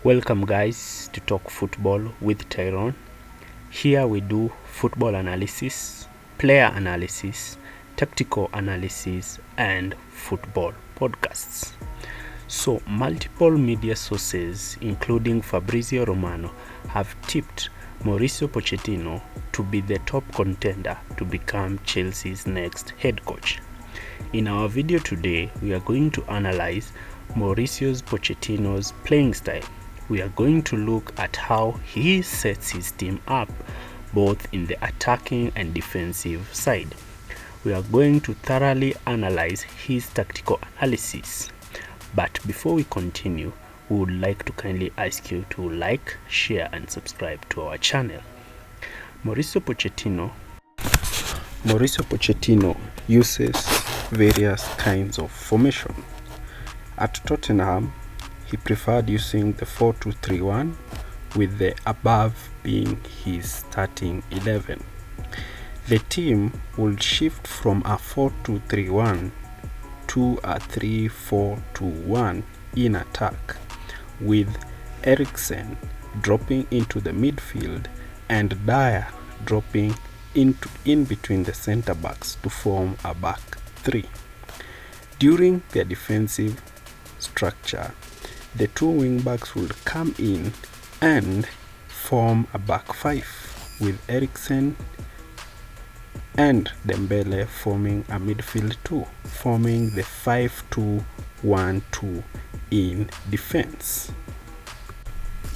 Welcome guys to Talk Football with Tyrone. Here we do football analysis, player analysis, tactical analysis and football podcasts. So multiple media sources including Fabrizio Romano have tipped Mauricio Pochettino to be the top contender to become Chelsea's next head coach. In our video today, we are going to analyze Mauricio Pochettino's playing style. We are going to look at how he sets his team up, both in the attacking and defensive side. We are going to thoroughly analyze his tactical analysis. But before we continue, we would like to kindly ask you to like, share and subscribe to our channel. Mauricio Pochettino uses various kinds of formation. At Tottenham, he preferred using the 4-2-3-1, with the above being his starting 11. The team would shift from a 4-2-3-1 to a 3-4-2-1 in attack, with Eriksen dropping into the midfield and Dyer dropping in between the centre backs to form a back three. During their defensive structure, the two wing backs would come in and form a back five, with Eriksen and Dembele forming a midfield two, forming the 5-2-1-2 in defense.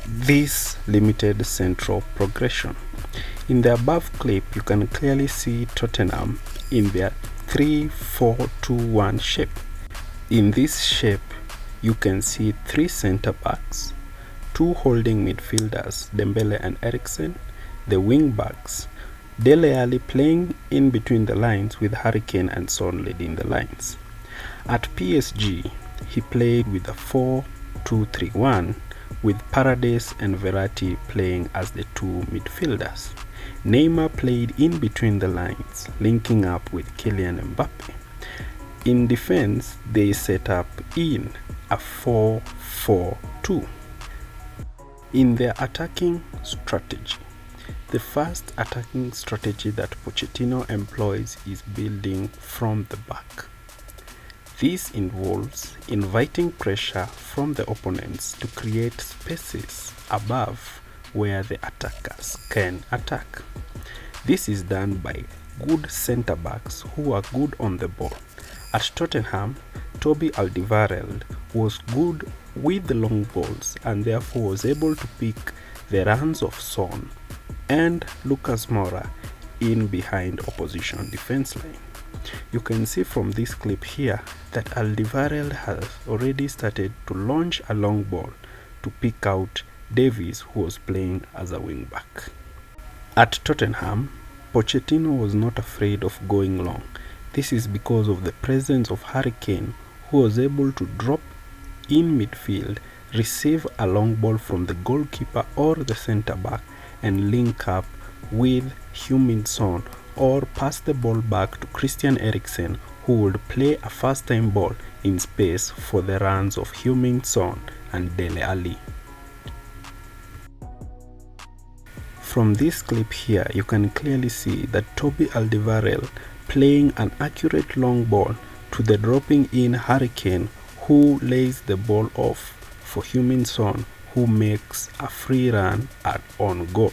This limited central progression. In the above clip, you can clearly see Tottenham in their 3-4-2-1 shape. In this shape, you can see three centre backs, two holding midfielders, Dembele and Eriksen, the wing backs, Dele Alli playing in between the lines with Harry Kane and Son leading the lines. At PSG, he played with a 4-2-3-1 with Paredes and Verratti playing as the two midfielders. Neymar played in between the lines, linking up with Kylian Mbappe. In defense, they set up in a 4-4-2. In their attacking strategy, the first attacking strategy that Pochettino employs is building from the back. This involves inviting pressure from the opponents to create spaces above where the attackers can attack. This is done by good centre backs who are good on the ball. At Tottenham, Toby Alderweireld was good with the long balls and therefore was able to pick the runs of Son and Lucas Moura in behind opposition defense line. You can see from this clip here that Alderweireld has already started to launch a long ball to pick out Davies, who was playing as a wing back. At Tottenham, Pochettino was not afraid of going long. This is because of the presence of Harry Kane, who was able to drop in midfield, receive a long ball from the goalkeeper or the centre back and link up with Heung-min Son, or pass the ball back to Christian Eriksen, who would play a first time ball in space for the runs of Heung-min Son and Dele Alli. From this clip here, you can clearly see that Toby Alderweireld playing an accurate long ball to the dropping in Harry Kane, who lays the ball off for Heung-min Son, who makes a free run at on goal.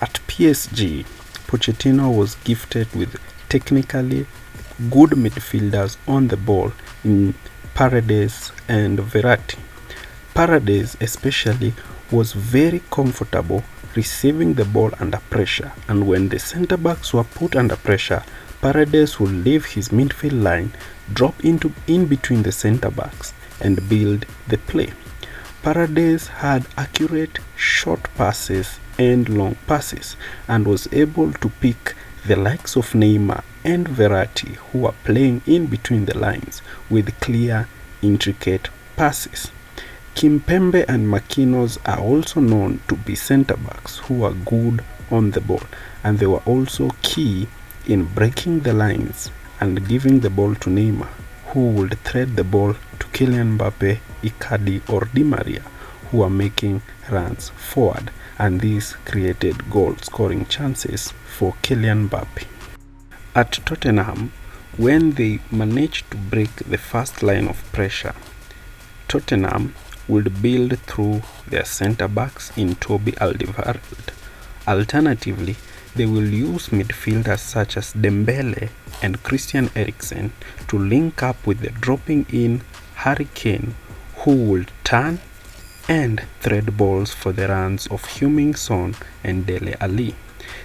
At PSG, Pochettino was gifted with technically good midfielders on the ball in Paredes and Verratti. Paredes especially was very comfortable receiving the ball under pressure, and when the centre backs were put under pressure, Paredes would leave his midfield line, drop in between the centre backs and build the play. Paredes had accurate short passes and long passes and was able to pick the likes of Neymar and Verratti, who are playing in between the lines with clear, intricate passes. Kimpembe and Marquinhos are also known to be centre backs who are good on the ball, and they were also key in breaking the lines and giving the ball to Neymar, who would thread the ball to Kylian Mbappe, Icardi or Di Maria, who were making runs forward, and this created goal scoring chances for Kylian Mbappe. At Tottenham, when they managed to break the first line of pressure, Tottenham would build through their centre-backs in Toby Alderweireld. Alternatively, they will use midfielders such as Dembele and Christian Eriksen to link up with the dropping-in Harry Kane, who would turn and thread balls for the runs of Heung-min Son and Dele Alli.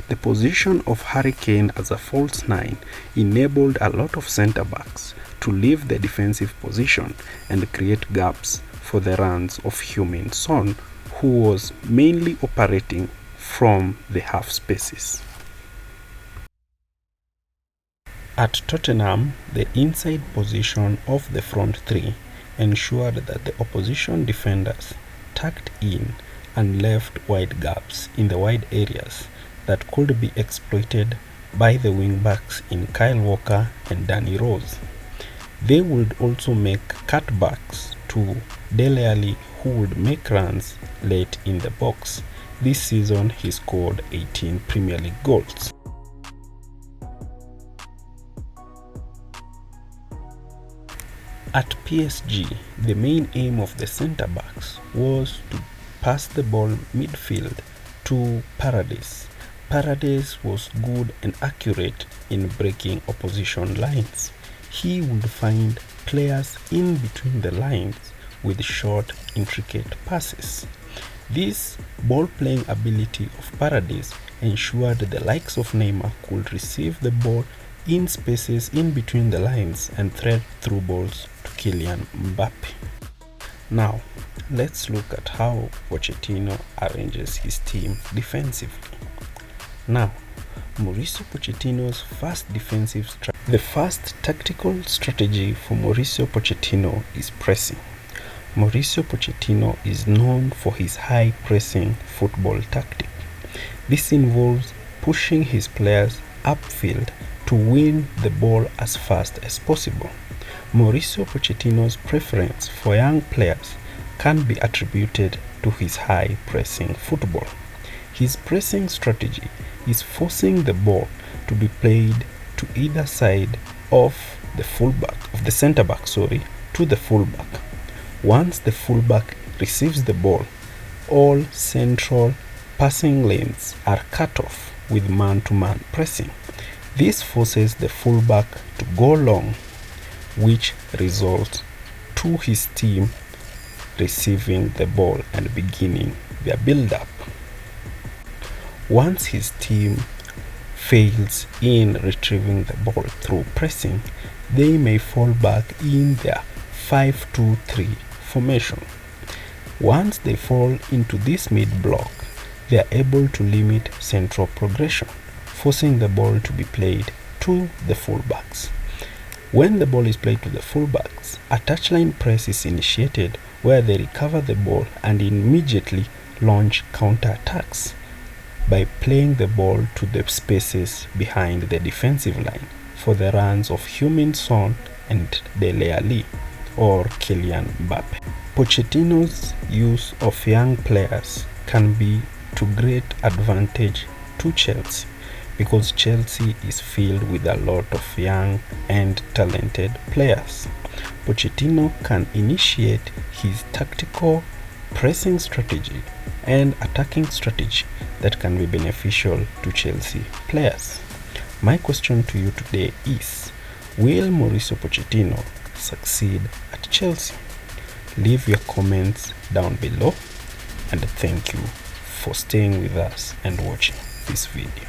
The position of Harry Kane as a false nine enabled a lot of centre-backs to leave the defensive position and create gaps for the runs of Heung-min Son, who was mainly operating from the half spaces. At Tottenham, the inside position of the front three ensured that the opposition defenders tucked in and left wide gaps in the wide areas that could be exploited by the wing-backs in Kyle Walker and Danny Rose. They would also make cutbacks to Dele Alli, who would make runs late in the box. This season he scored 18 Premier League goals. At PSG, the main aim of the centre-backs was to pass the ball midfield to Paredes. Paredes was good and accurate in breaking opposition lines. He would find players in between the lines with short, intricate passes. This ball-playing ability of Paredes ensured the likes of Neymar could receive the ball in spaces in between the lines and thread through balls to Kylian Mbappe. Now, let's look at how Pochettino arranges his team defensively. Now, Mauricio Pochettino's the first tactical strategy for Mauricio Pochettino is pressing. Mauricio Pochettino is known for his high pressing football tactic. This involves pushing his players upfield to win the ball as fast as possible. Mauricio Pochettino's preference for young players can be attributed to his high pressing football. His pressing strategy is forcing the ball to be played to either side of the center back to the fullback. Once the fullback receives the ball, all central passing lanes are cut off with man-to-man pressing. This forces the fullback to go long, which results to his team receiving the ball and beginning their build-up. Once his team fails in retrieving the ball through pressing, they may fall back in their 5-2-3 formation. Once they fall into this mid-block, they are able to limit central progression, forcing the ball to be played to the fullbacks. When the ball is played to the fullbacks, a touchline press is initiated where they recover the ball and immediately launch counter-attacks by playing the ball to the spaces behind the defensive line for the runs of Heung-min Son and Dele Alli or Kylian Mbappe. Pochettino's use of young players can be to great advantage to Chelsea because Chelsea is filled with a lot of young and talented players. Pochettino can initiate his tactical pressing strategy and attacking strategy that can be beneficial to Chelsea players. My question to you today is, will Mauricio Pochettino succeed at Chelsea? Leave your comments down below, and thank you for staying with us and watching this video.